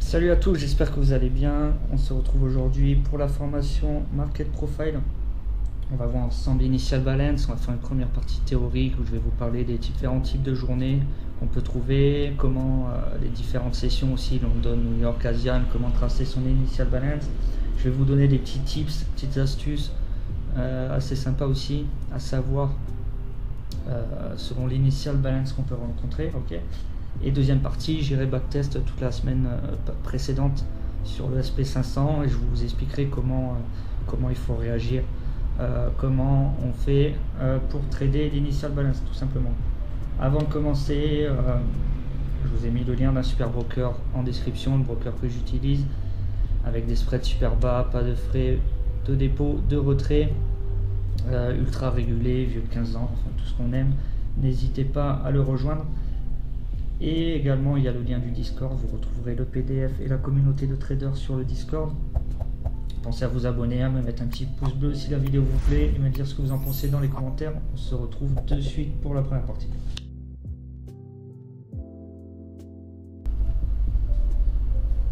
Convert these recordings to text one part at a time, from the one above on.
Salut à tous, j'espère que vous allez bien. On se retrouve aujourd'hui pour la formation Market Profile. On va voir ensemble Initial Balance. On va faire une première partie théorique où je vais vous parler des différents types de journées qu'on peut trouver, comment les différentes sessions aussi, London, New York, Asian, comment tracer son Initial Balance. Je vais vous donner des petits tips, petites astuces assez sympas aussi à savoir selon l'Initial Balance qu'on peut rencontrer. Ok. Et deuxième partie, j'irai backtest toute la semaine précédente sur le SP500 et je vous expliquerai comment il faut réagir, comment on fait pour trader l'Initial Balance tout simplement. Avant de commencer, je vous ai mis le lien d'un super broker en description, le broker que j'utilise avec des spreads super bas, pas de frais de dépôt, de retrait, ultra régulé, vieux de 15 ans, enfin tout ce qu'on aime. N'hésitez pas à le rejoindre. Et également il y a le lien du Discord, vous retrouverez le PDF et la communauté de traders sur le Discord. Pensez à vous abonner, à me mettre un petit pouce bleu si la vidéo vous plaît et me dire ce que vous en pensez dans les commentaires. On se retrouve de suite pour la première partie.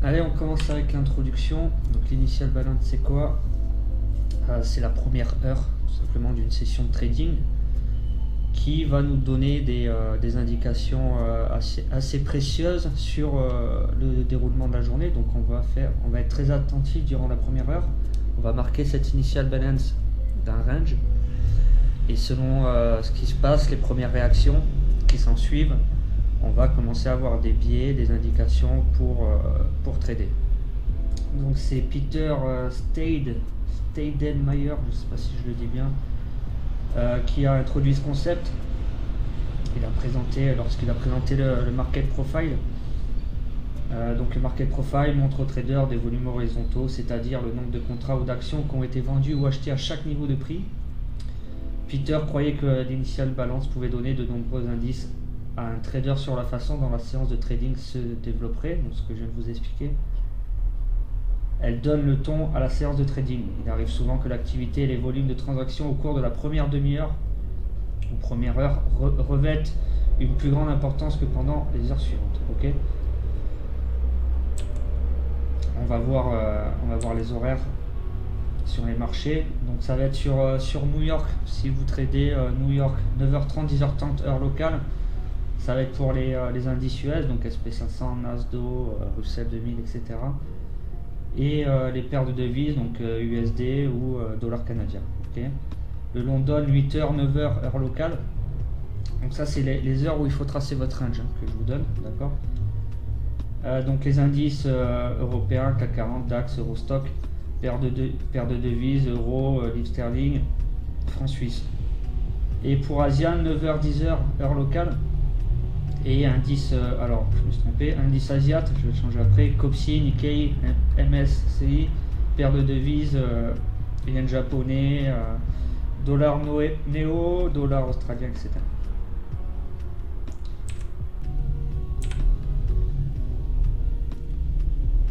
Allez, on commence avec l'introduction. Donc l'initial balance c'est quoi? C'est la première heure tout simplement d'une session de trading qui va nous donner des indications assez précieuses sur le déroulement de la journée. Donc on va être très attentif durant la première heure. On va marquer cette initial balance d'un range et selon ce qui se passe, les premières réactions qui s'en suivent, on va commencer à avoir des biais, des indications pour trader. Donc c'est Peter Steidenmayer, je ne sais pas si je le dis bien, qui a introduit ce concept. Lorsqu'il a présenté le market profile. Donc le market profile montre aux traders des volumes horizontaux, c'est-à-dire le nombre de contrats ou d'actions qui ont été vendus ou achetés à chaque niveau de prix. Peter croyait que l'initial balance pouvait donner de nombreux indices à un trader sur la façon dont la séance de trading se développerait, donc ce que je viens de vous expliquer. Elle donne le ton à la séance de trading. Il arrive souvent que l'activité et les volumes de transactions au cours de la première demi-heure ou première heure revêtent une plus grande importance que pendant les heures suivantes. Okay, on va voir les horaires sur les marchés. Donc ça va être sur New York. Si vous tradez New York 9h30, 10h30 heure locale, ça va être pour les indices US, donc SP500, Nasdaq, Russell 2000, etc. Et les paires de devises, donc USD ou dollar canadien. Okay. Le London 8h, 9h heure locale. Donc ça c'est les heures où il faut tracer votre range que je vous donne, d'accord. Donc les indices européens, CAC 40, DAX, Eurostock, paires de devises, euro, livre sterling, franc suisse. Et pour Asian, 9h, 10h heure locale. Et indice, alors je me suis trompé, indice Asiat, je vais changer après, COPSI, Nikkei, MSCI, paire de devises, yen japonais, dollar néo, dollar australien, etc.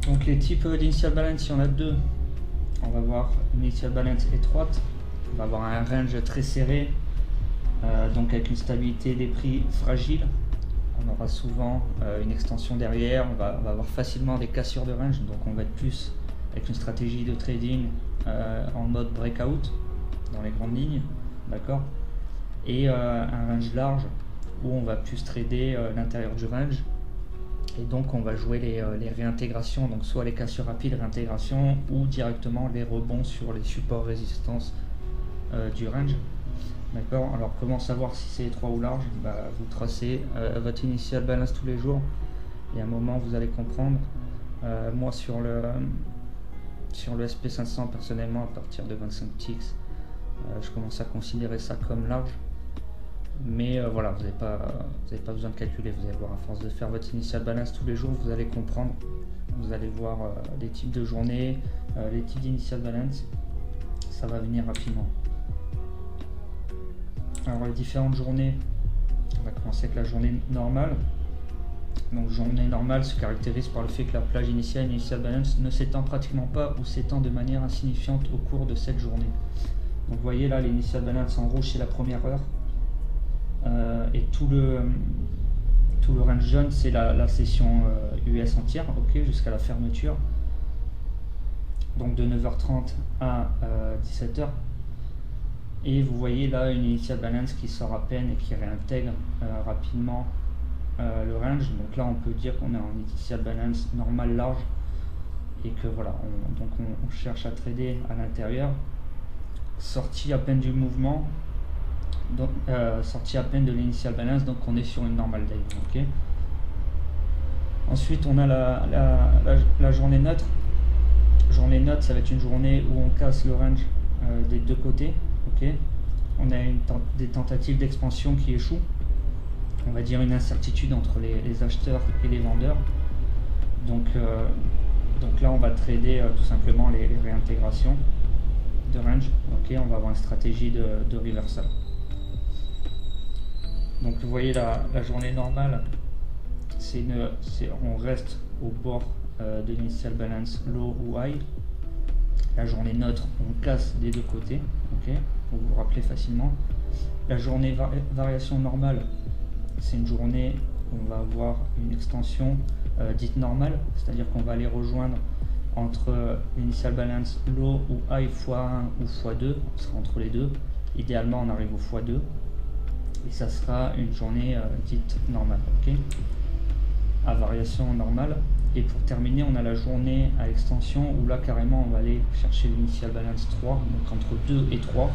Donc les types d'initial balance, il y en a deux. On va voir une initial balance étroite, on va avoir un range très serré, donc avec une stabilité des prix fragile. On aura souvent une extension derrière, on va avoir facilement des cassures de range, donc on va être plus avec une stratégie de trading en mode breakout dans les grandes lignes, d'accord, et un range large où on va plus trader l'intérieur du range, et donc on va jouer les réintégrations, donc soit les cassures rapides, réintégration, ou directement les rebonds sur les supports résistances du range. D'accord, alors comment savoir si c'est étroit ou large? Vous tracez votre initial balance tous les jours et à un moment vous allez comprendre. Moi sur le SP500 personnellement, à partir de 25 ticks, je commence à considérer ça comme large. Mais voilà, vous n'avez pas besoin de calculer, vous allez voir à force de faire votre initial balance tous les jours, vous allez comprendre, vous allez voir les types de journées, les types d'initial balance, ça va venir rapidement. Alors les différentes journées, on va commencer avec la journée normale. Donc journée normale se caractérise par le fait que la plage initiale, initial balance, ne s'étend pratiquement pas ou s'étend de manière insignifiante au cours de cette journée. Donc vous voyez là l'initial balance en rouge c'est la première heure et tout le tout le range jaune, c'est la session US entière, ok, jusqu'à la fermeture. Donc de 9h30 à 17h. Et vous voyez là une initial balance qui sort à peine et qui réintègre rapidement le range. Donc là on peut dire qu'on est en initial balance normal large et que voilà, on cherche à trader à l'intérieur. Sortie à peine du mouvement, donc sortie à peine de l'initial balance, donc on est sur une normal day. Okay. Ensuite on a la journée neutre. Journée neutre, ça va être une journée où on casse le range des deux côtés. Okay. On a des tentatives d'expansion qui échouent. On va dire une incertitude entre les acheteurs et les vendeurs. Donc là, on va trader tout simplement les réintégrations de range. Okay. On va avoir une stratégie de reversal. Donc vous voyez la journée normale, on reste au bord de l'initial balance low ou high. La journée neutre, on casse des deux côtés, okay, pour vous rappeler facilement. La journée variation normale, c'est une journée où on va avoir une extension dite normale, c'est-à-dire qu'on va aller rejoindre entre l'initial balance low ou high x1 ou x2, on sera entre les deux. Idéalement, on arrive au x2 et ça sera une journée dite normale, okay, à variation normale. Et pour terminer, on a la journée à extension où là carrément on va aller chercher l'initial balance 3, donc entre 2 et 3.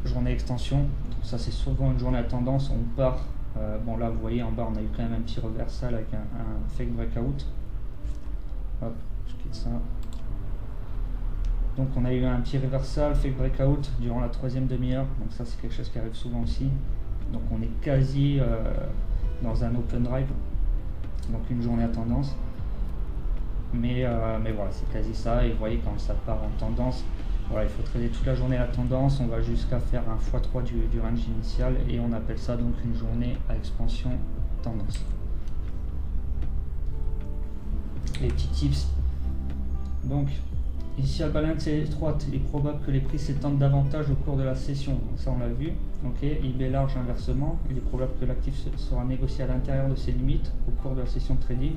Journée extension, donc ça c'est souvent une journée à tendance, on part, bon là vous voyez en bas on a eu quand même un petit reversal avec un fake breakout. Hop, je quitte ça. Donc on a eu un petit reversal, fake breakout durant la troisième demi-heure, donc ça c'est quelque chose qui arrive souvent aussi. Donc on est quasi dans un open drive. Donc une journée à tendance, mais voilà, c'est quasi ça. Et vous voyez quand ça part en tendance, voilà, il faut trader toute la journée à tendance. On va jusqu'à faire un x3 du range initial et on appelle ça donc une journée à expansion tendance. Les petits tips, donc initial balance est étroite, il est probable que les prix s'étendent davantage au cours de la session, ça on l'a vu. Okay. IB large inversement, il est probable que l'actif sera négocié à l'intérieur de ses limites au cours de la session de trading.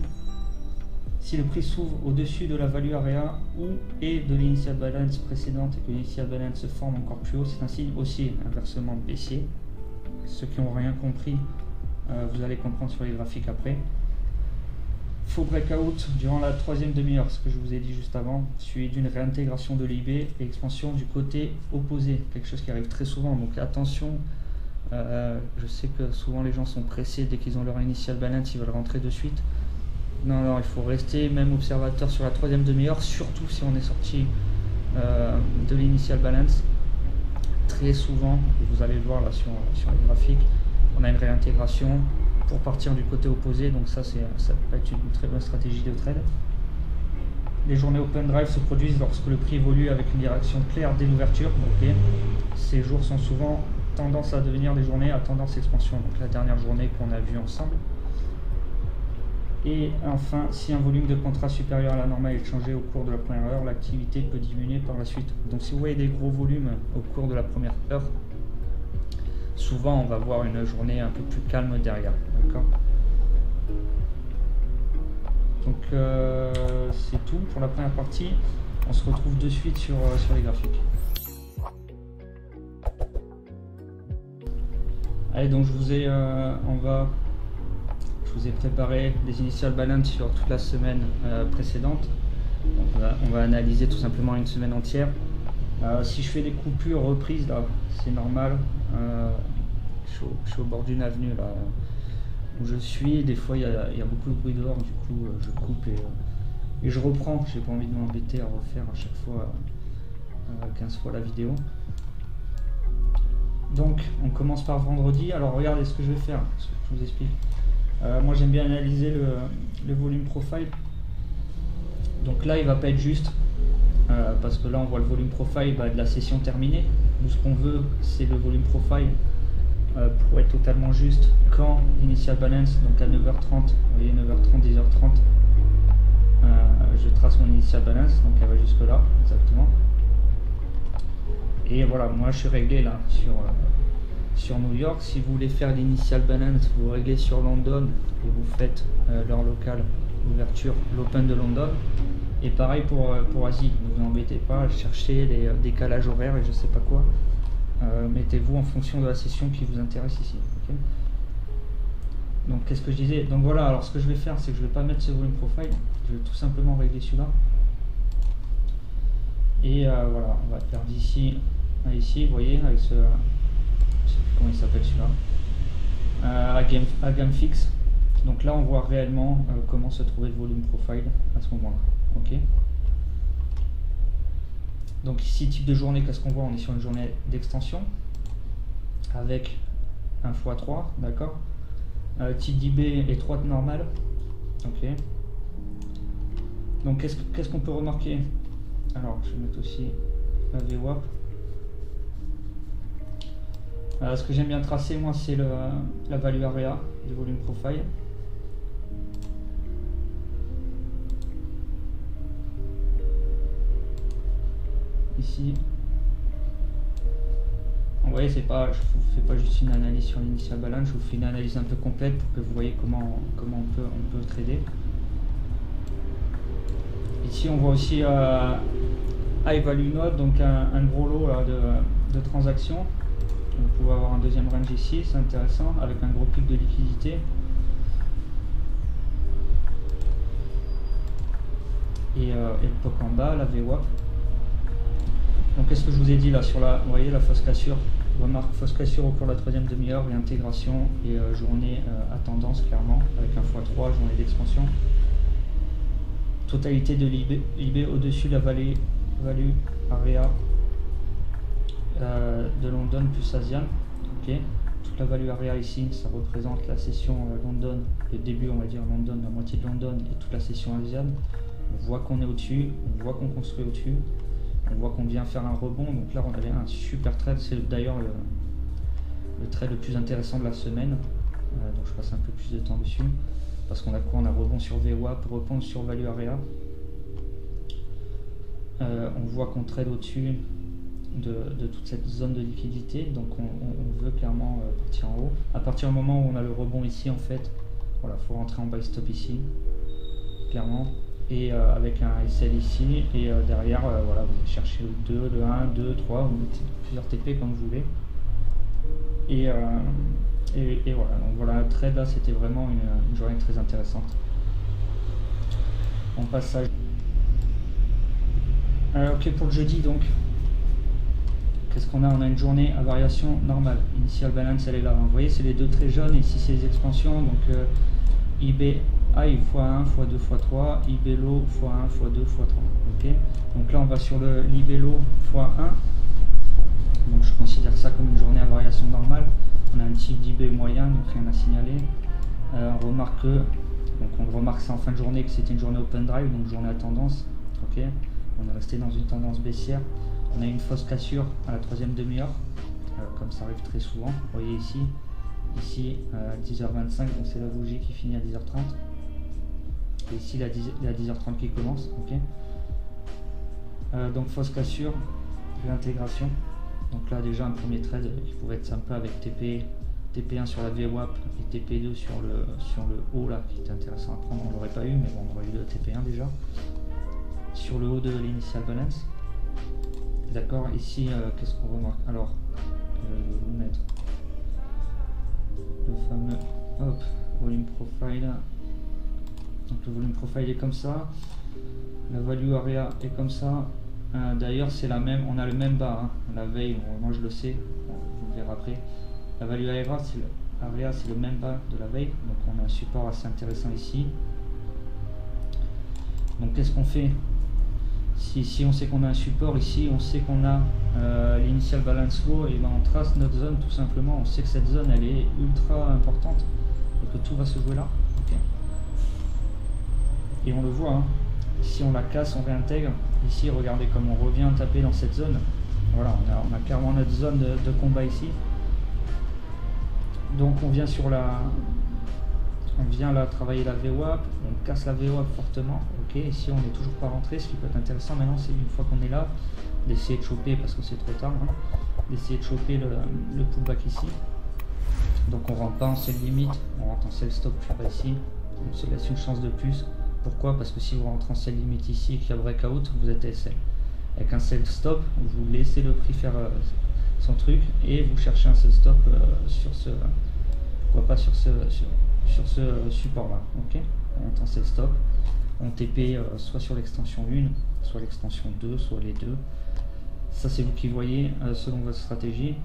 Si le prix s'ouvre au-dessus de la value area ou et de l'initial balance précédente et que l'initial balance se forme encore plus haut, c'est un signe aussi inversement baissier. Ceux qui n'ont rien compris, vous allez comprendre sur les graphiques après. Faux breakout durant la troisième demi-heure, ce que je vous ai dit juste avant, suivi d'une réintégration de l'IB et expansion du côté opposé, quelque chose qui arrive très souvent, donc attention. Je sais que souvent les gens sont pressés dès qu'ils ont leur initial balance, ils veulent rentrer de suite. Non, il faut rester même observateur sur la troisième demi-heure, surtout si on est sorti de l'initial balance. Très souvent, et vous allez le voir là sur les graphiques, on a une réintégration pour partir du côté opposé, donc ça peut être une très bonne stratégie de trade. Les journées open drive se produisent lorsque le prix évolue avec une direction claire dès l'ouverture. Okay. Ces jours sont souvent tendance à devenir des journées à tendance expansion, donc la dernière journée qu'on a vue ensemble. Et enfin, si un volume de contrat supérieur à la normale est changé au cours de la première heure, l'activité peut diminuer par la suite. Donc si vous voyez des gros volumes au cours de la première heure, souvent on va voir une journée un peu plus calme derrière. D'accord. Donc c'est tout pour la première partie. On se retrouve de suite sur les graphiques. Allez, donc je vous ai préparé les initial balance sur toute la semaine précédente. Donc, on va analyser tout simplement une semaine entière. Si je fais des coupures reprises là, c'est normal. Je suis au bord d'une avenue là où je suis. Des fois il y a beaucoup de bruit dehors, du coup je coupe et je reprends. J'ai pas envie de m'embêter à refaire à chaque fois 15 fois la vidéo. Donc on commence par vendredi. Alors regardez ce que je vais faire, je vous explique. Moi j'aime bien analyser le volume profile. Donc là il va pas être juste parce que là on voit le volume profile de la session terminée. Nous ce qu'on veut c'est le volume profile pour être totalement juste quand l'initial balance, donc à 9h30, vous voyez 9h30, 10h30, je trace mon initial balance, donc elle va jusque là exactement. Et voilà, moi je suis réglé là sur New York. Si vous voulez faire l'initial balance, vous réglez sur London et vous faites leur local ouverture, l'Open de London. Et pareil pour Asie, ne vous embêtez pas à chercher les décalages horaires et je sais pas quoi. Mettez-vous en fonction de la session qui vous intéresse ici. Okay. Donc qu'est-ce que je disais? Donc voilà, alors ce que je vais faire, c'est que je vais pas mettre ce volume profile, je vais tout simplement régler celui-là. Et voilà, on va faire d'ici à ici, vous voyez, avec ce, je sais plus comment il s'appelle celui-là, à gamme fixe. Donc là on voit réellement comment se trouver le volume profile à ce moment-là. Ok. Donc ici, type de journée, qu'est-ce qu'on voit? On est sur une journée d'extension avec un x3, d'accord. Type d'IB étroite normale. Ok. Donc qu'est-ce qu'on peut remarquer? Alors je vais mettre aussi la VWAP. Ce que j'aime bien tracer moi, c'est la value area du volume profile. Ici, vous voyez, c'est pas, je vous fais pas juste une analyse sur l'initial balance, je vous fais une analyse un peu complète pour que vous voyez comment on peut trader. Ici on voit aussi high value node, donc un gros lot là, de transactions. Vous pouvez avoir un deuxième range ici, c'est intéressant, avec un gros pic de liquidité. Et le POC en bas, la VWAP. Donc qu'est-ce que je vous ai dit là sur la, vous voyez, la fausse cassure, remarque fausse cassure au cours de la troisième demi-heure, réintégration et journée à tendance clairement, avec un x3, journée d'expansion. Totalité de l'IB au-dessus de la value area de London plus ASEAN. Ok. Toute la value area ici, ça représente la session London, le début on va dire London, la moitié de London et toute la session ASEAN. On voit qu'on est au-dessus, on voit qu'on construit au-dessus. On voit qu'on vient faire un rebond, donc là on avait un super trade, c'est d'ailleurs le trade le plus intéressant de la semaine, donc je passe un peu plus de temps dessus, parce qu'on a quoi? On a rebond sur VWAP, rebond sur value area, on voit qu'on trade au-dessus de toute cette zone de liquidité, donc on veut clairement partir en haut. À partir du moment où on a le rebond ici en fait, voilà, faut rentrer en buy stop ici, clairement. Et avec un SL ici, et derrière, voilà, vous allez chercher le 2, le 1, 2, 3, vous mettez plusieurs TP comme vous voulez. Et voilà, donc voilà, le trade là, c'était vraiment une journée très intéressante. On passe à... ok, pour le jeudi, donc, qu'est-ce qu'on a? On a une journée à variation normale. Initial balance, elle est là. Vous voyez, c'est les deux traits jaunes, et ici, c'est les expansions, donc IB high x1, x2, x3, IB low x1, x2, x3. Okay. Donc là on va sur l'IB low x1. Donc je considère ça comme une journée à variation normale. On a un type d'IB moyen, donc rien à signaler. On remarque ça en fin de journée que c'était une journée open drive, donc journée à tendance. Okay. On est resté dans une tendance baissière. On a une fausse cassure à la troisième demi-heure, comme ça arrive très souvent. Vous voyez ici à 10h25, donc c'est la bougie qui finit à 10h30. Et ici la 10h30 qui commence. Okay. Donc fausse cassure, réintégration. Donc là déjà un premier trade qui pouvait être sympa avec TP1 sur la VWAP et TP2 sur le haut là qui était intéressant à prendre. On l'aurait pas eu, mais bon, on aurait eu le TP1 déjà. Sur le haut de l'initial balance. D'accord, ici qu'est-ce qu'on remarque? Alors je vais vous mettre le fameux volume profile. Donc le volume profile est comme ça, la value area est comme ça. D'ailleurs c'est la même, on a le même bas, hein. La veille, moi je le sais, bon, vous le verrez après. La value area c'est le même bas de la veille, donc on a un support assez intéressant ici. Donc qu'est-ce qu'on fait? Si on sait qu'on a un support ici, on sait qu'on a l'initial balance low, et ben on trace notre zone tout simplement. On sait que cette zone elle est ultra importante et que tout va se jouer là. Okay. Et on le voit, hein. Ici on la casse, on réintègre. Ici regardez comme on revient taper dans cette zone. Voilà, on a clairement notre zone de combat ici. Donc on vient sur on vient là travailler la VWAP, on casse la VWAP fortement. Ok, ici on n'est toujours pas rentré. Ce qui peut être intéressant maintenant, c'est une fois qu'on est là, d'essayer de choper parce que c'est trop tard. Hein. d'essayer de choper le pullback ici. Donc on rentre pas en sell limite, on rentre en sell stop plus bas ici. On se laisse une chance de plus. Pourquoi? Parce que si vous rentrez en sell limite ici et qu'il y a breakout, vous êtes SL. Avec un sell stop, vous laissez le prix faire son truc et vous cherchez un sell stop sur ce, pourquoi pas sur ce support là. Ok, on rentre en sell stop, on TP soit sur l'extension 1, soit l'extension 2, soit les deux. Ça c'est vous qui voyez selon votre stratégie,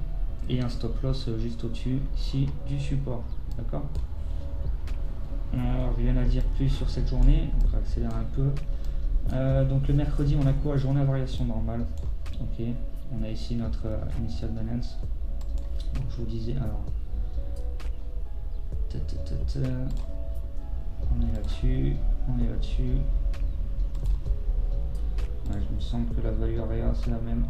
et un stop loss juste au-dessus ici du support. D'accord. Rien à dire plus sur cette journée, on va accélérer un peu. Donc le mercredi on a quoi? Journée à variation normale. Ok, on a ici notre initial balance. Donc je vous disais, alors on est là-dessus, on est là-dessus. Ouais, je me semble que la value area c'est la même.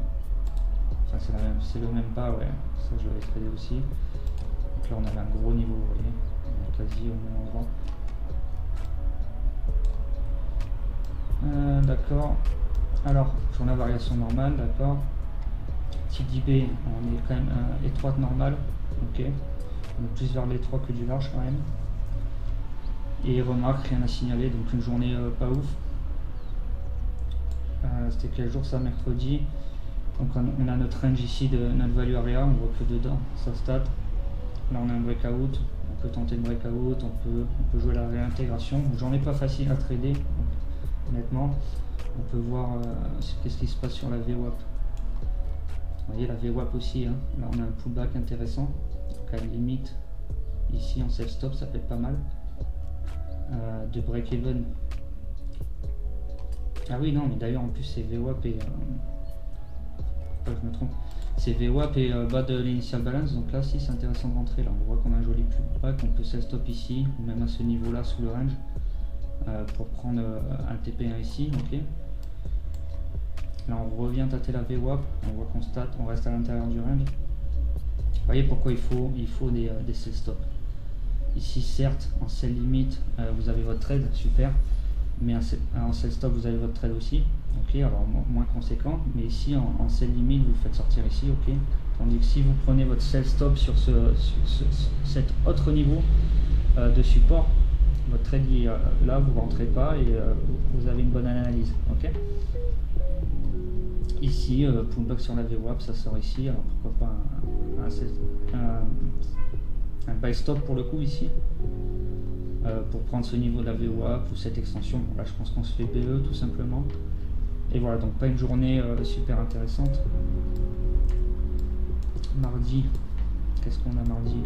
Enfin c'est la même, c'est le même pas, ouais. Ça je l'avais tradé aussi. Donc là on avait un gros niveau, vous voyez. On est quasi au même endroit. D'accord. Alors, journée à variation normale, d'accord. Type d'IB, on est quand même étroite normale. Ok. On est plus vers l'étroit que du large quand même. Et remarque, rien à signaler, donc une journée pas ouf. C'était quel jour ça? Mercredi. Donc on a notre range ici de notre value area, on voit que dedans, ça stat. Là on a un breakout, on peut tenter le breakout, on peut jouer la réintégration. J'en ai pas facile à trader, donc, honnêtement. On peut voir qu'est-ce qui se passe sur la VWAP. Vous voyez la VWAP aussi, hein. Là on a un pullback intéressant. Donc à la limite, ici en sell stop ça peut être pas mal. De break-even. Ah oui non mais d'ailleurs en plus c'est VWAP et je me trompe, c'est VWAP et bas de l'initial balance, donc là si c'est intéressant de rentrer. Là on voit qu'on a un joli pullback, on peut sell stop ici ou même à ce niveau là sous le range pour prendre un TP1 ici. Ok, là on revient tâter la VWAP, on voit qu'on stat, on reste à l'intérieur du range. Vous voyez pourquoi il faut des sell stop ici. Certes en sell limite vous avez votre trade, super, mais en sell stop vous avez votre trade aussi. Ok, alors moins conséquent, mais ici en sell limite vous le faites sortir ici. Ok, tandis que si vous prenez votre sell stop sur cet autre niveau de support, votre trade là vous rentrez pas et vous avez une bonne analyse. Ok, ici pullback sur la VWAP, ça sort ici. Alors pourquoi pas un buy stop pour le coup ici pour prendre ce niveau de la VWAP ou cette extension. Bon, là je pense qu'on se fait BE tout simplement. Et voilà, donc pas une journée super intéressante. Mardi, qu'est-ce qu'on a mardi?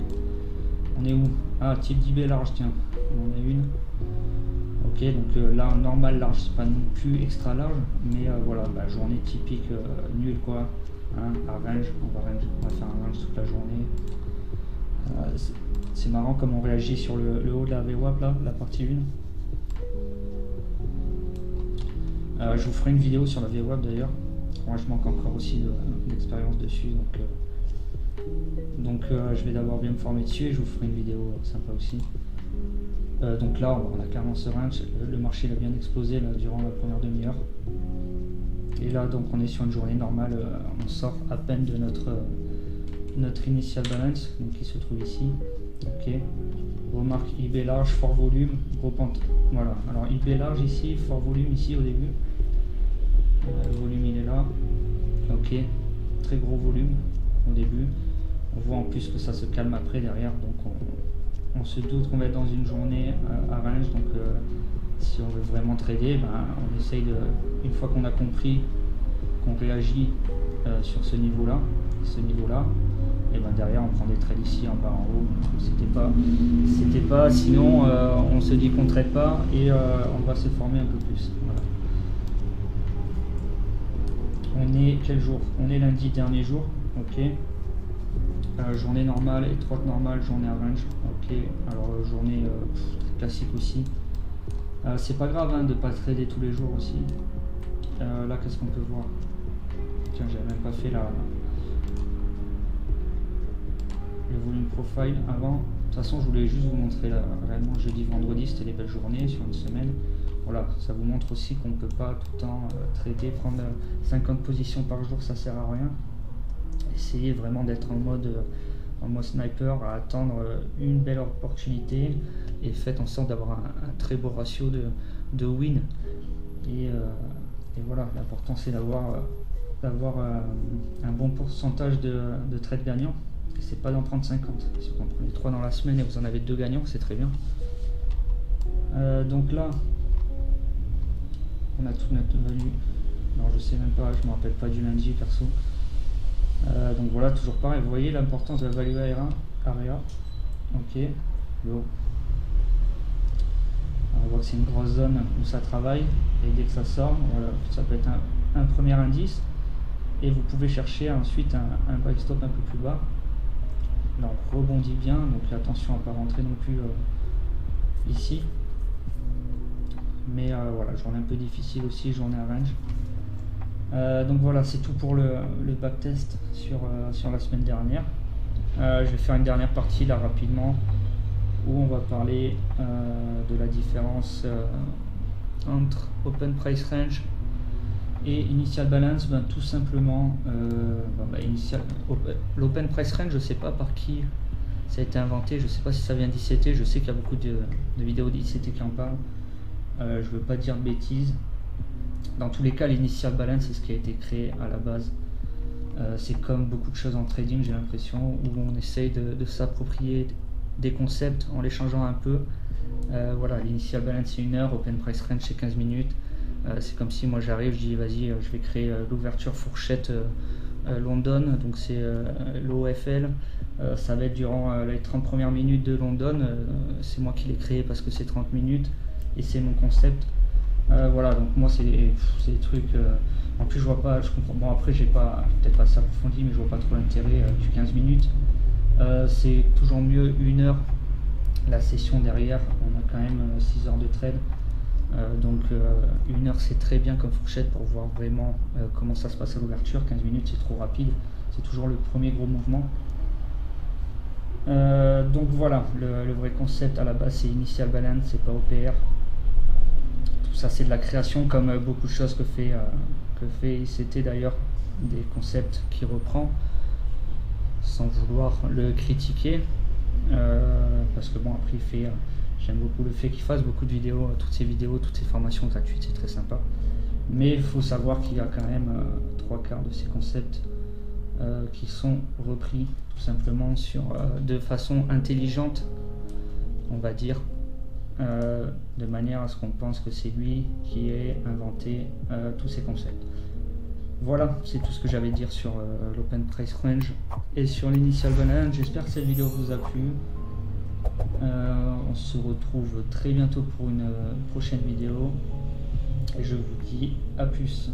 On est où? Ah, type d'IB large, tiens, on en a une. Ok, donc là, normal large, c'est pas non plus extra large, mais voilà, bah, journée typique nulle quoi. Hein, à range, on va faire un range toute la journée. C'est marrant comme on réagit sur le haut de la VWAP là, la partie 1. Je vous ferai une vidéo sur la VWAP d'ailleurs. Moi je manque encore aussi d'expérience dessus, donc je vais d'abord bien me former dessus et je vous ferai une vidéo sympa aussi. Donc là on a clairement ce range, le marché il a bien explosé là, durant la première demi-heure. Et là donc on est sur une journée normale, on sort à peine de notre initial balance, donc qui se trouve ici. Ok, remarque IB large, fort volume, gros pente. Voilà, alors IB large ici, fort volume ici au début. Le volume il est là. Ok, très gros volume au début. On voit en plus que ça se calme après derrière, donc on se doute qu'on va être dans une journée à range. Donc si on veut vraiment trader, ben, on essaye de, une fois qu'on a compris qu'on réagit sur ce niveau là, et ben derrière on prend des trades ici en bas, en haut. C'était pas, sinon on se dit qu'on ne trade pas et on va se former un peu plus. Voilà. On est quel jour? On est lundi, dernier jour. Ok, journée normale, étroite normale, journée à range. Ok, alors journée classique aussi. C'est pas grave hein, de pas trader tous les jours aussi. Là qu'est-ce qu'on peut voir? Tiens, j'avais même pas fait le volume profile avant. De toute façon je voulais juste vous montrer là, réellement jeudi vendredi c'était les belles journées sur une semaine. Voilà, ça vous montre aussi qu'on ne peut pas tout le temps trader, prendre 50 positions par jour, ça sert à rien. essayez vraiment d'être en mode sniper, à attendre une belle opportunité et faites en sorte d'avoir un très beau ratio de win. Et voilà, l'important c'est d'avoir un bon pourcentage de trades gagnants. C'est pas d'en prendre 50. Si vous en prenez 3 dans la semaine et vous en avez 2 gagnants, c'est très bien. Donc là, on a tout notre value. Non, je sais même pas, je me rappelle pas du lundi perso. Donc voilà, toujours pareil, vous voyez l'importance de la value area. Ok, go. On voit que c'est une grosse zone où ça travaille, et dès que ça sort, voilà, ça peut être un premier indice, et vous pouvez chercher ensuite un break stop un peu plus bas. Là on rebondit bien, donc attention à ne pas rentrer non plus ici. Mais voilà, journée un peu difficile aussi, journée à range. Donc voilà, c'est tout pour le backtest sur la semaine dernière. Je vais faire une dernière partie là rapidement, où on va parler de la différence entre Open Price Range et Initial Balance. Tout simplement, l'Open Price Range, je ne sais pas par qui ça a été inventé, je ne sais pas si ça vient d'ICT, je sais qu'il y a beaucoup de vidéos d'ICT qui en parlent, je ne veux pas dire de bêtises. Dans tous les cas, l'Initial Balance, c'est ce qui a été créé à la base. C'est comme beaucoup de choses en trading, j'ai l'impression, où on essaye de s'approprier des concepts en les changeant un peu. Voilà, l'Initial Balance c'est 1 heure, Open Price Range c'est 15 minutes. C'est comme si moi j'arrive, je dis vas-y, je vais créer l'ouverture fourchette London, donc c'est l'OFL. Ça va être durant les 30 premières minutes de London. C'est moi qui l'ai créé parce que c'est 30 minutes et c'est mon concept. Voilà, donc moi c'est des trucs. En plus je vois pas, je comprends. Bon après j'ai pas peut-être pas assez approfondi, mais je vois pas trop l'intérêt du 15 minutes. C'est toujours mieux 1 heure. La session derrière, on a quand même 6 heures de trade. Donc 1 heure c'est très bien comme fourchette pour voir vraiment comment ça se passe à l'ouverture. 15 minutes c'est trop rapide, c'est toujours le premier gros mouvement. Donc voilà, le vrai concept à la base c'est Initial Balance, c'est pas OPR. Tout ça c'est de la création, comme beaucoup de choses que fait ICT d'ailleurs, des concepts qu'il reprend sans vouloir le critiquer, parce que bon après il fait, j'aime beaucoup le fait qu'il fasse beaucoup de vidéos, toutes ces vidéos, toutes ces formations gratuites, c'est très sympa, mais il faut savoir qu'il y a quand même 3/4 de ces concepts qui sont repris tout simplement de façon intelligente, on va dire, de manière à ce qu'on pense que c'est lui qui ait inventé tous ces concepts. Voilà, c'est tout ce que j'avais à dire sur l'Open Price Range et sur l'Initial Balance. J'espère que cette vidéo vous a plu. On se retrouve très bientôt pour une prochaine vidéo et je vous dis à plus.